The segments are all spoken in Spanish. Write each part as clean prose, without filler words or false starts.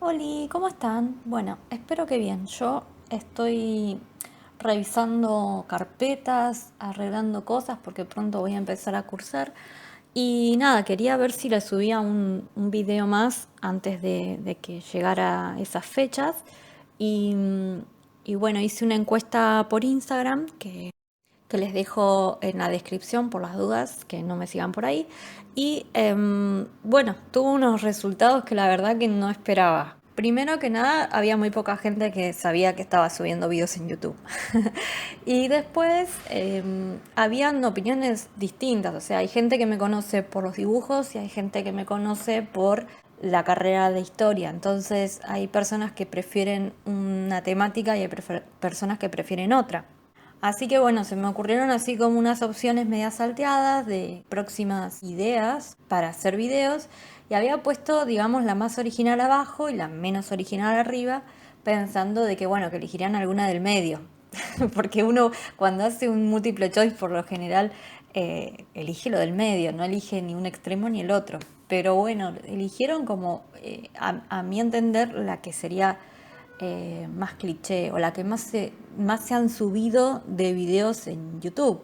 Oli, ¿cómo están? Bueno, espero que bien. Yo estoy revisando carpetas, arreglando cosas porque pronto voy a empezar a cursar. Y nada, quería ver si le subía un video más antes de que llegara esas fechas. Y, y bueno, hice una encuesta por Instagram que les dejo en la descripción por las dudas, que no me sigan por ahí. Y bueno, tuvo unos resultados que la verdad que no esperaba. Primero que nada, había muy poca gente que sabía que estaba subiendo videos en YouTube. Y después habían opiniones distintas. O sea, hay gente que me conoce por los dibujos y hay gente que me conoce por la carrera de historia. Entonces hay personas que prefieren una temática y hay personas que prefieren otra. Así que bueno, se me ocurrieron así como unas opciones media salteadas de próximas ideas para hacer videos y había puesto, digamos, la más original abajo y la menos original arriba, pensando de que bueno, que elegirían alguna del medio. Porque uno cuando hace un múltiple choice por lo general elige lo del medio, no elige ni un extremo ni el otro. Pero bueno, eligieron como, a mi entender, la que sería más cliché o la que más se han subido de videos en YouTube.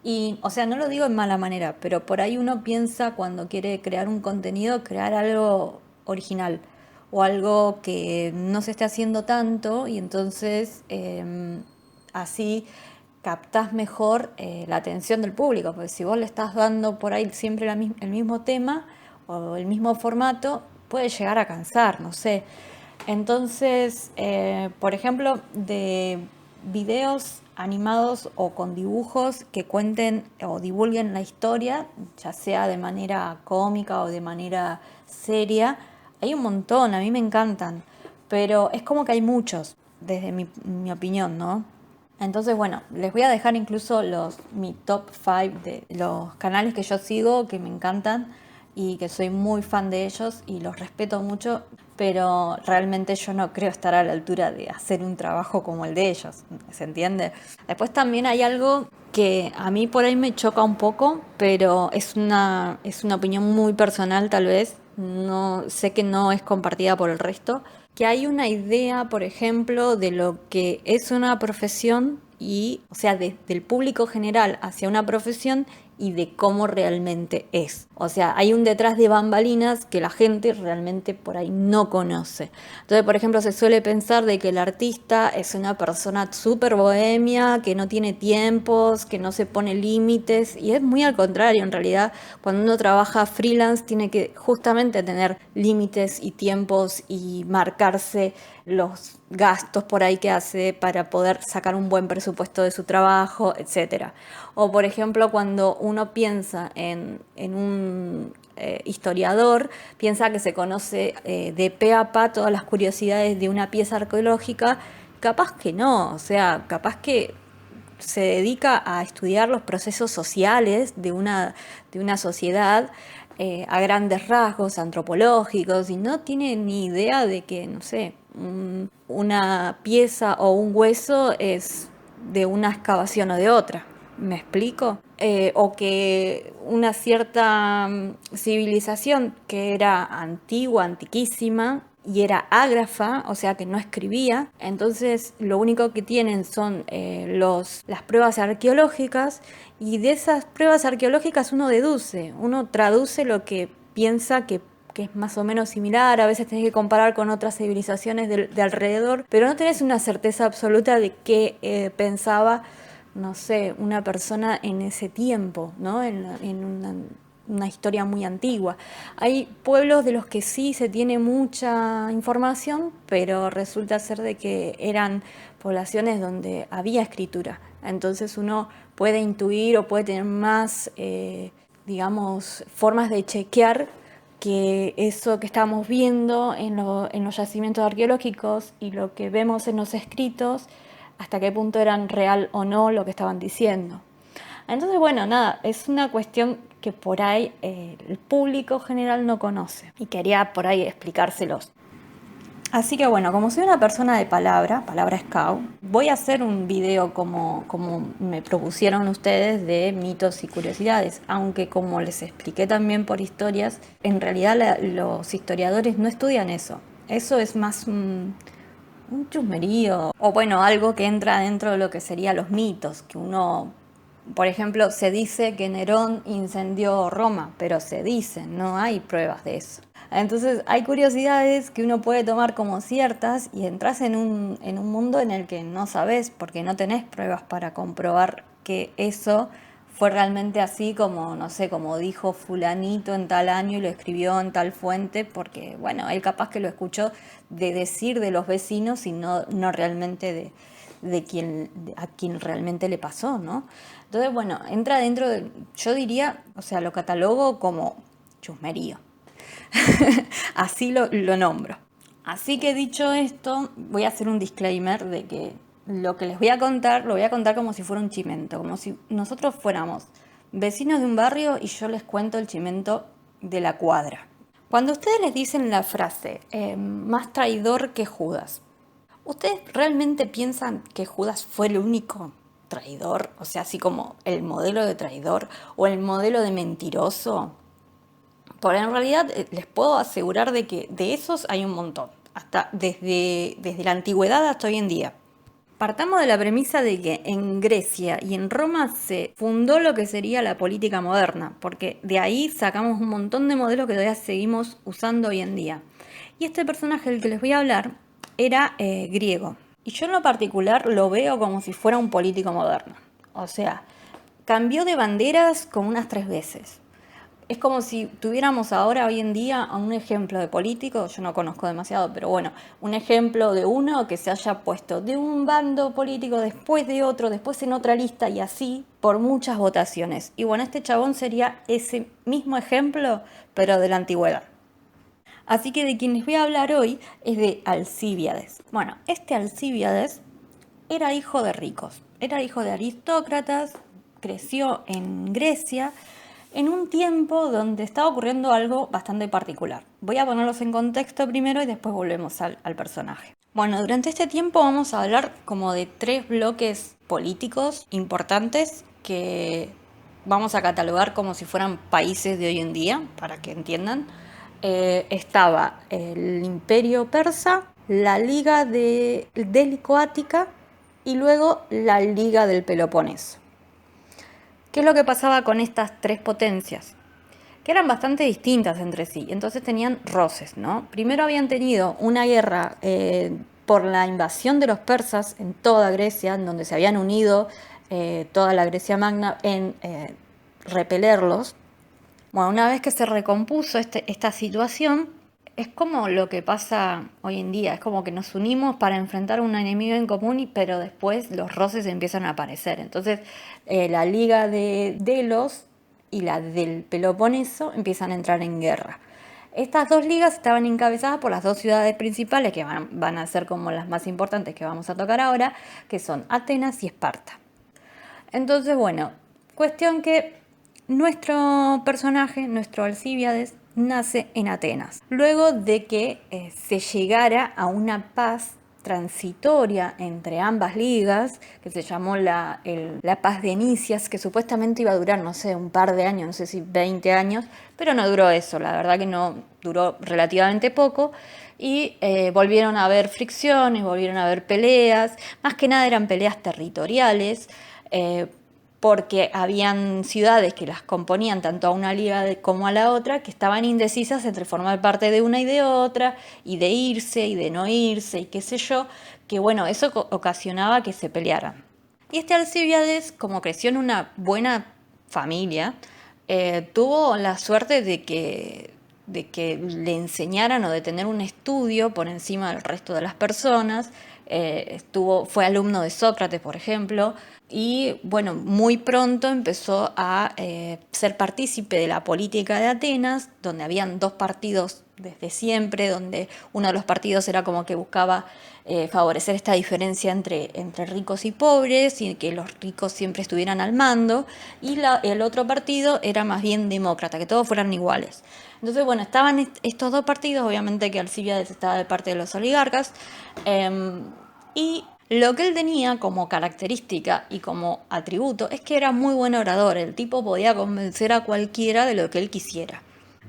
Y, o sea, no lo digo en mala manera, pero por ahí uno piensa cuando quiere crear un contenido, crear algo original o algo que no se esté haciendo tanto y entonces así captás mejor la atención del público, porque si vos le estás dando por ahí siempre el mismo tema o el mismo formato, puede llegar a cansar, no sé. Entonces, por ejemplo, de videos animados o con dibujos que cuenten o divulguen la historia, ya sea de manera cómica o de manera seria, hay un montón, a mí me encantan, pero es como que hay muchos, desde mi opinión, ¿no? Entonces, bueno, les voy a dejar incluso mi top 5 de los canales que yo sigo, que me encantan y que soy muy fan de ellos y los respeto mucho, pero realmente yo no creo estar a la altura de hacer un trabajo como el de ellos, ¿se entiende? Después también hay algo que a mí por ahí me choca un poco, pero es una opinión muy personal tal vez, no sé que no es compartida por el resto, que hay una idea, por ejemplo, de lo que es una profesión y, o sea, del público general hacia una profesión y de cómo realmente es. O sea, hay un detrás de bambalinas que la gente realmente por ahí no conoce. Entonces, por ejemplo, se suele pensar de que el artista es una persona súper bohemia, que no tiene tiempos, que no se pone límites, y es muy al contrario, en realidad, cuando uno trabaja freelance tiene que justamente tener límites y tiempos y marcarse los gastos por ahí que hace para poder sacar un buen presupuesto de su trabajo, etcétera. O por ejemplo, cuando uno piensa en un historiador, piensa que se conoce de pe a pa todas las curiosidades de una pieza arqueológica, capaz que no, o sea, capaz que se dedica a estudiar los procesos sociales de una sociedad a grandes rasgos antropológicos y no tiene ni idea de que, no sé, una pieza o un hueso es de una excavación o de otra. ¿Me explico? O que una cierta civilización que era antigua, antiquísima, y era ágrafa, o sea que no escribía, entonces lo único que tienen son las pruebas arqueológicas y de esas pruebas arqueológicas uno traduce lo que piensa que es más o menos similar, a veces tenés que comparar con otras civilizaciones de alrededor, pero no tenés una certeza absoluta de qué pensaba, no sé, una persona en ese tiempo, ¿no? En una historia muy antigua. Hay pueblos de los que sí se tiene mucha información, pero resulta ser de que eran poblaciones donde había escritura. Entonces uno puede intuir o puede tener más, digamos, formas de chequear que eso que estamos viendo en los yacimientos arqueológicos y lo que vemos en los escritos, hasta qué punto eran real o no lo que estaban diciendo. Entonces, bueno, nada, es una cuestión que por ahí el público general no conoce y quería por ahí explicárselos. Así que bueno, como soy una persona de palabra, palabra scout, voy a hacer un video como me propusieron ustedes de mitos y curiosidades, aunque como les expliqué también por historias, en realidad los historiadores no estudian eso. Eso es más un chusmerío. O bueno, algo que entra dentro de lo que serían los mitos, que uno, por ejemplo, se dice que Nerón incendió Roma, pero se dice, no hay pruebas de eso. Entonces hay curiosidades que uno puede tomar como ciertas y entras en un mundo en el que no sabes porque no tenés pruebas para comprobar que eso fue realmente así como, no sé, como dijo fulanito en tal año y lo escribió en tal fuente, porque bueno, él capaz que lo escuchó de decir de los vecinos y no realmente a quien realmente le pasó, ¿no? Entonces, bueno, entra dentro de, yo diría, o sea, lo catalogo como chusmerío. Así lo nombro. Así que dicho esto, voy a hacer un disclaimer de que lo que les voy a contar, lo voy a contar como si fuera un chimento, como si nosotros fuéramos vecinos de un barrio y yo les cuento el chimento de la cuadra. Cuando ustedes les dicen la frase, más traidor que Judas, ¿ustedes realmente piensan que Judas fue el único traidor? O sea, así como el modelo de traidor o el modelo de mentiroso. Por en realidad les puedo asegurar de que de esos hay un montón, hasta desde la antigüedad hasta hoy en día. Partamos de la premisa de que en Grecia y en Roma se fundó lo que sería la política moderna, porque de ahí sacamos un montón de modelos que todavía seguimos usando hoy en día. Y este personaje del que les voy a hablar era griego. Y yo en lo particular lo veo como si fuera un político moderno. O sea, cambió de banderas como unas 3 veces. Es como si tuviéramos ahora, hoy en día, a un ejemplo de político, yo no conozco demasiado, pero bueno, un ejemplo de uno que se haya puesto de un bando político después de otro, después en otra lista y así, por muchas votaciones. Y bueno, este chabón sería ese mismo ejemplo, pero de la antigüedad. Así que de quien les voy a hablar hoy es de Alcíbiades. Bueno, este Alcíbiades era hijo de ricos, era hijo de aristócratas, creció en Grecia en un tiempo donde estaba ocurriendo algo bastante particular. Voy a ponerlos en contexto primero y después volvemos al personaje. Bueno, durante este tiempo vamos a hablar como de 3 bloques políticos importantes que vamos a catalogar como si fueran países de hoy en día, para que entiendan. Estaba el Imperio Persa, la Liga de Délico-Ática y luego la Liga del Peloponeso. ¿Qué es lo que pasaba con estas 3 potencias? Que eran bastante distintas entre sí, entonces tenían roces, ¿no? Primero habían tenido una guerra por la invasión de los persas en toda Grecia, en donde se habían unido toda la Grecia Magna en repelerlos. Bueno, una vez que se recompuso esta situación, es como lo que pasa hoy en día, es como que nos unimos para enfrentar a un enemigo en común, pero después los roces empiezan a aparecer. Entonces, la Liga de Delos y la del Peloponeso empiezan a entrar en guerra. Estas 2 ligas estaban encabezadas por las 2 ciudades principales, que van a ser como las más importantes que vamos a tocar ahora, que son Atenas y Esparta. Entonces, bueno, cuestión que nuestro personaje, nuestro Alcíbiades, nace en Atenas, luego de que se llegara a una paz transitoria entre ambas ligas, que se llamó la paz de Nicias, que supuestamente iba a durar, no sé, un par de años, no sé si 20 años, pero no duró eso, la verdad que no, duró relativamente poco, y volvieron a haber fricciones, volvieron a haber peleas, más que nada eran peleas territoriales, porque habían ciudades que las componían tanto a una liga como a la otra, que estaban indecisas entre formar parte de una y de otra, y de irse y de no irse, y qué sé yo, que bueno, eso ocasionaba que se pelearan. Y este Alcíbiades, como creció en una buena familia, tuvo la suerte de que le enseñaran o de tener un estudio por encima del resto de las personas. Fue alumno de Sócrates, por ejemplo, y bueno, muy pronto empezó a ser partícipe de la política de Atenas, donde habían 2 partidos desde siempre, donde uno de los partidos era como que buscaba favorecer esta diferencia entre ricos y pobres y que los ricos siempre estuvieran al mando, y el otro partido era más bien demócrata, que todos fueran iguales. Entonces, bueno, estaban estos 2 partidos, obviamente que Alcíbiades estaba de parte de los oligarcas, y lo que él tenía como característica y como atributo es que era muy buen orador, el tipo podía convencer a cualquiera de lo que él quisiera.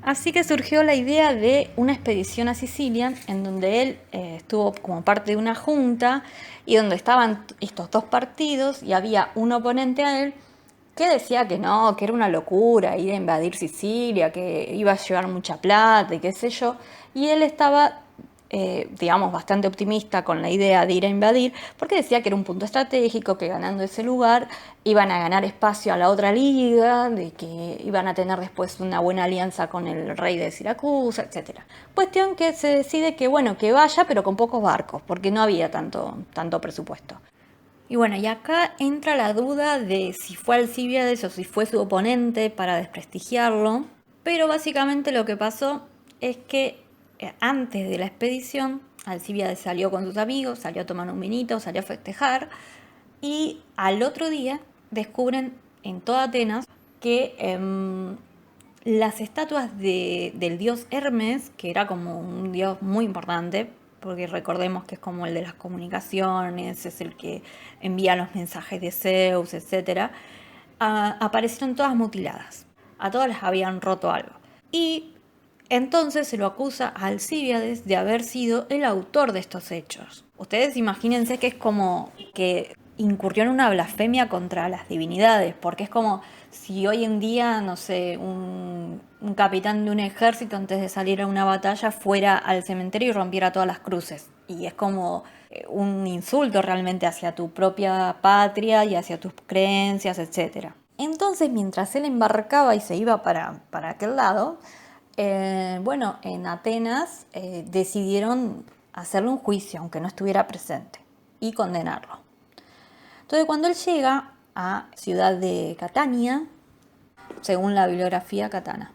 Así que surgió la idea de una expedición a Sicilia, en donde él estuvo como parte de una junta y donde estaban estos dos partidos y había un oponente a él que decía que no, que era una locura ir a invadir Sicilia, que iba a llevar mucha plata y qué sé yo. Y él estaba, digamos, bastante optimista con la idea de ir a invadir, porque decía que era un punto estratégico, que ganando ese lugar iban a ganar espacio a la otra liga, de que iban a tener después una buena alianza con el rey de Siracusa, etcétera. Cuestión que se decide que, bueno, que vaya, pero con pocos barcos, porque no había tanto presupuesto. Y bueno, y acá entra la duda de si fue Alcibíades o si fue su oponente para desprestigiarlo. Pero básicamente lo que pasó es que antes de la expedición, Alcibíades salió con sus amigos, salió a tomar un vinito, salió a festejar. Y al otro día descubren en toda Atenas que las estatuas del dios Hermes, que era como un dios muy importante, porque recordemos que es como el de las comunicaciones, es el que envía los mensajes de Zeus, etc., aparecieron todas mutiladas. A todas las habían roto algo. Y entonces se lo acusa a Alcibíades de haber sido el autor de estos hechos. Ustedes imagínense que es como que incurrió en una blasfemia contra las divinidades, porque es como si hoy en día, no sé, un capitán de un ejército antes de salir a una batalla fuera al cementerio y rompiera todas las cruces. Y es como un insulto realmente hacia tu propia patria y hacia tus creencias, etc. Entonces, mientras él embarcaba y se iba para aquel lado, bueno, en Atenas decidieron hacerle un juicio, aunque no estuviera presente, y condenarlo. Entonces, cuando él llega a ciudad de Catania, según la bibliografía Catana,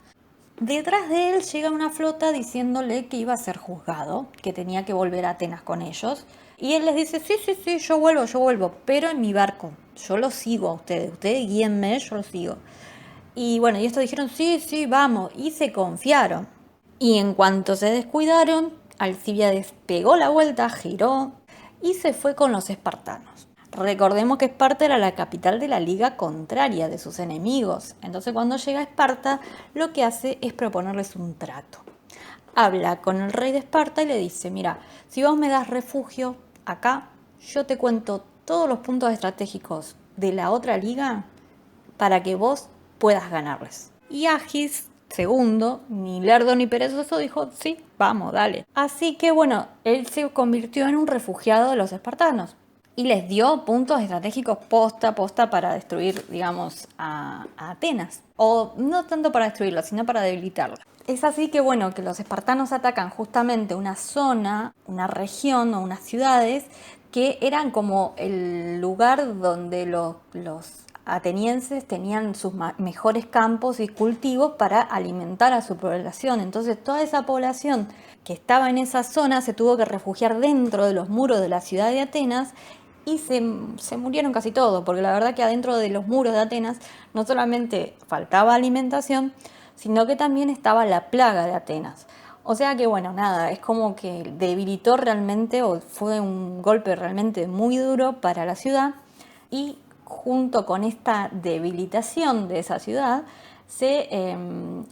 detrás de él llega una flota diciéndole que iba a ser juzgado, que tenía que volver a Atenas con ellos. Y él les dice, sí, yo vuelvo, pero en mi barco. Yo lo sigo a ustedes guíenme, yo lo sigo. Y bueno, y estos dijeron, sí, vamos, y se confiaron. Y en cuanto se descuidaron, Alcibíades pegó la vuelta, giró y se fue con los espartanos. Recordemos que Esparta era la capital de la liga contraria de sus enemigos. Entonces cuando llega a Esparta, lo que hace es proponerles un trato. Habla con el rey de Esparta y le dice, mira, si vos me das refugio acá, yo te cuento todos los puntos estratégicos de la otra liga para que vos puedas ganarles. Y Agis segundo, ni lerdo ni perezoso, dijo, sí, vamos, dale. Así que bueno, él se convirtió en un refugiado de los espartanos y les dio puntos estratégicos posta a posta para destruir, digamos, a Atenas. O no tanto para destruirla, sino para debilitarla. Es así que bueno, que los espartanos atacan justamente una zona, una región o unas ciudades que eran como el lugar donde los atenienses tenían sus mejores campos y cultivos para alimentar a su población. Entonces toda esa población que estaba en esa zona se tuvo que refugiar dentro de los muros de la ciudad de Atenas y se murieron casi todos, porque la verdad que adentro de los muros de Atenas no solamente faltaba alimentación, sino que también estaba la plaga de Atenas. O sea que bueno, nada, es como que debilitó realmente, o fue un golpe realmente muy duro para la ciudad, y junto con esta debilitación de esa ciudad, se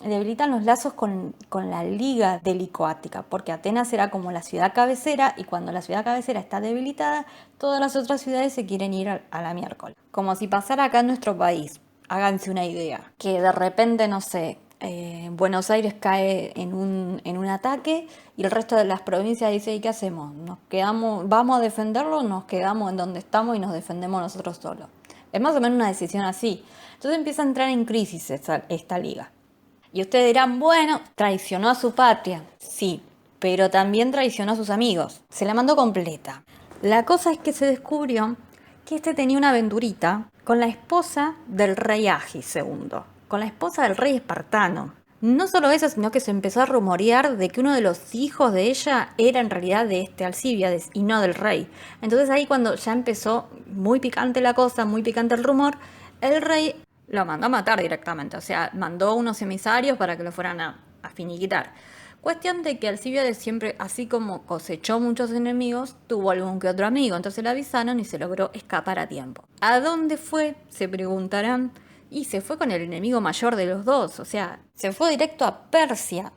debilitan los lazos con la Liga Delicoática, porque Atenas era como la ciudad cabecera y cuando la ciudad cabecera está debilitada, todas las otras ciudades se quieren ir a la miércoles. Como si pasara acá en nuestro país, háganse una idea, que de repente, no sé, Buenos Aires cae en un ataque y el resto de las provincias dice, ¿y qué hacemos? ¿Nos quedamos, vamos a defenderlo o nos quedamos en donde estamos y nos defendemos nosotros solos? Es más o menos una decisión así. Entonces empieza a entrar en crisis esta liga. Y ustedes dirán, bueno, traicionó a su patria. Sí, pero también traicionó a sus amigos. Se la mandó completa. La cosa es que se descubrió que este tenía una aventurita con la esposa del rey Agis segundo, con la esposa del rey espartano. No solo eso, sino que se empezó a rumorear de que uno de los hijos de ella era en realidad de este Alcibíades y no del rey. Entonces ahí cuando ya empezó muy picante la cosa, muy picante el rumor, el rey lo mandó a matar directamente. O sea, mandó unos emisarios para que lo fueran a finiquitar. Cuestión de que Alcibíades siempre, así como cosechó muchos enemigos, tuvo algún que otro amigo. Entonces le avisaron y se logró escapar a tiempo. ¿A dónde fue? Se preguntarán. y se fue con el enemigo mayor de los dos, o sea, se fue directo a Persia,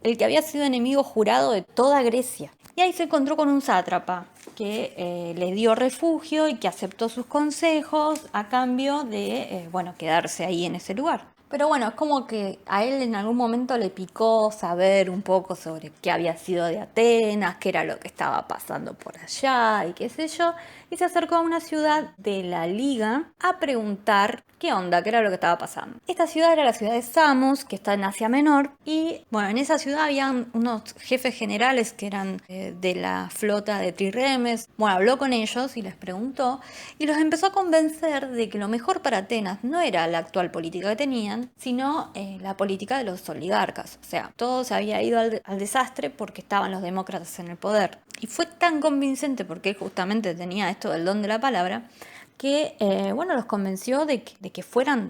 el que había sido enemigo jurado de toda Grecia. Y ahí se encontró con un sátrapa que le dio refugio y que aceptó sus consejos a cambio de, quedarse ahí en ese lugar. Pero bueno, es como que a él en algún momento le picó saber un poco sobre qué había sido de Atenas, qué era lo que estaba pasando por allá y qué sé yo, y se acercó a una ciudad de la Liga a preguntar qué onda, qué era lo que estaba pasando. Esta ciudad era la ciudad de Samos, que está en Asia Menor, y bueno, en esa ciudad habían unos jefes generales que eran de la flota de Trirremes. Bueno, habló con ellos y les preguntó, y los empezó a convencer de que lo mejor para Atenas no era la actual política que tenían, sino la política de los oligarcas. O sea, todo se había ido al desastre porque estaban los demócratas en el poder. Y fue tan convincente porque él justamente tenía esto del don de la palabra, que los convenció de que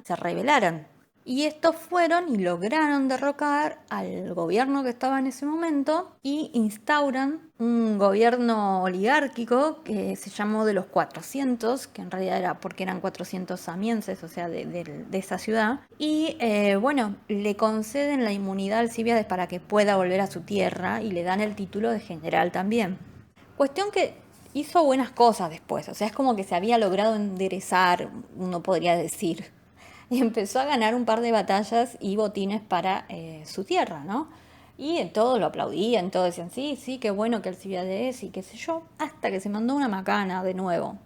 se rebelaran. Y estos fueron y lograron derrocar al gobierno que estaba en ese momento y instauran un gobierno oligárquico que se llamó de los 400, que en realidad era porque eran 400 samienses, o sea, de esa ciudad. Y le conceden la inmunidad a Alcibíades para que pueda volver a su tierra y le dan el título de general también. Cuestión que hizo buenas cosas después, o sea, es como que se había logrado enderezar, uno podría decir, y empezó a ganar un par de batallas y botines para su tierra, ¿no? Y todos lo aplaudían, todos decían, sí, sí, qué bueno que Alcibíades y qué sé yo, hasta que se mandó una macana de nuevo.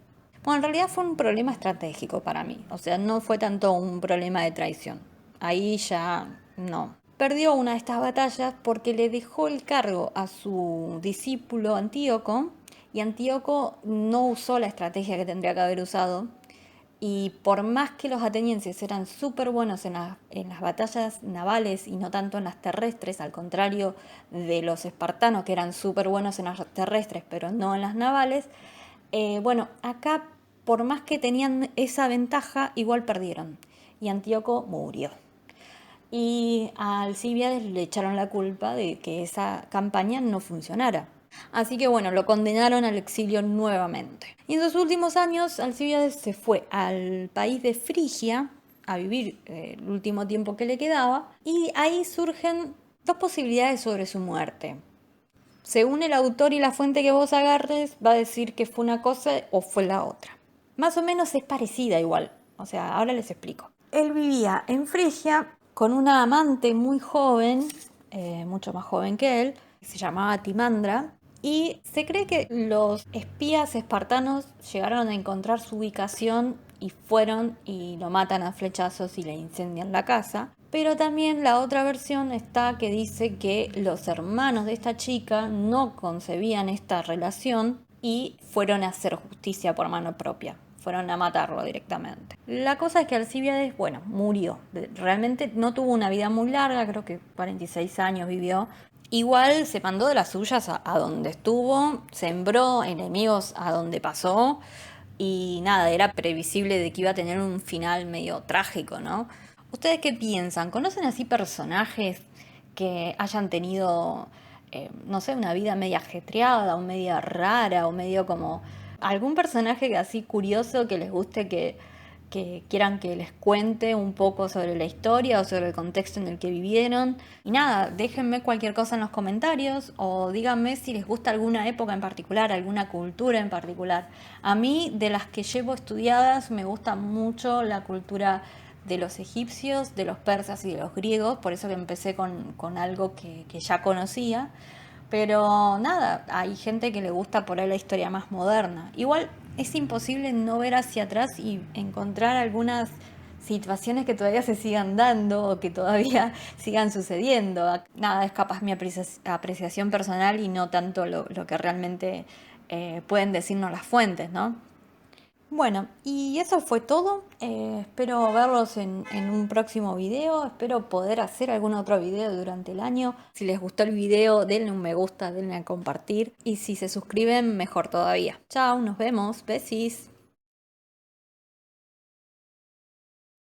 Bueno, en realidad fue un problema estratégico para mí, o sea, no fue tanto un problema de traición, ahí ya no. Perdió una de estas batallas porque le dejó el cargo a su discípulo Antíoco, y Antíoco no usó la estrategia que tendría que haber usado. Y por más que los atenienses eran súper buenos en las batallas navales y no tanto en las terrestres, al contrario de los espartanos que eran súper buenos en las terrestres pero no en las navales, acá por más que tenían esa ventaja, igual perdieron. Y Antíoco murió. Y a Alcibíades le echaron la culpa de que esa campaña no funcionara. Así que lo condenaron al exilio nuevamente. Y en sus últimos años, Alcibíades se fue al país de Frigia a vivir el último tiempo que le quedaba, y ahí surgen dos posibilidades sobre su muerte. Según el autor y la fuente que vos agarres, va a decir que fue una cosa o fue la otra. Más o menos es parecida igual, o sea, ahora les explico. Él vivía en Frigia con una amante muy joven, mucho más joven que él, que se llamaba Timandra, y se cree que los espías espartanos llegaron a encontrar su ubicación y fueron y lo matan a flechazos y le incendian la casa. Pero también la otra versión está que dice que los hermanos de esta chica no concebían esta relación y fueron a hacer justicia por mano propia. Fueron a matarlo directamente. La cosa es que Alcibíades, murió. Realmente no tuvo una vida muy larga, creo que 46 años vivió. Igual se mandó de las suyas a donde estuvo, sembró enemigos a donde pasó y nada, era previsible de que iba a tener un final medio trágico, ¿no? ¿Ustedes qué piensan? ¿Conocen así personajes que hayan tenido, una vida media ajetreada o media rara o medio como algún personaje así curioso que les guste que quieran que les cuente un poco sobre la historia o sobre el contexto en el que vivieron? Y nada, déjenme cualquier cosa en los comentarios o díganme si les gusta alguna época en particular, alguna cultura en particular. A mí, de las que llevo estudiadas, me gusta mucho la cultura de los egipcios, de los persas y de los griegos, por eso que empecé con algo que ya conocía. Pero nada, hay gente que le gusta por ahí la historia más moderna. Igual es imposible no ver hacia atrás y encontrar algunas situaciones que todavía se sigan dando o que todavía sigan sucediendo. Nada, es capaz mi apreciación personal y no tanto lo que realmente pueden decirnos las fuentes, ¿no? Bueno, y eso fue todo. Espero verlos en un próximo video. Espero poder hacer algún otro video durante el año. Si les gustó el video, denle un me gusta, denle a compartir. Y si se suscriben, mejor todavía. Chao, nos vemos. Besis.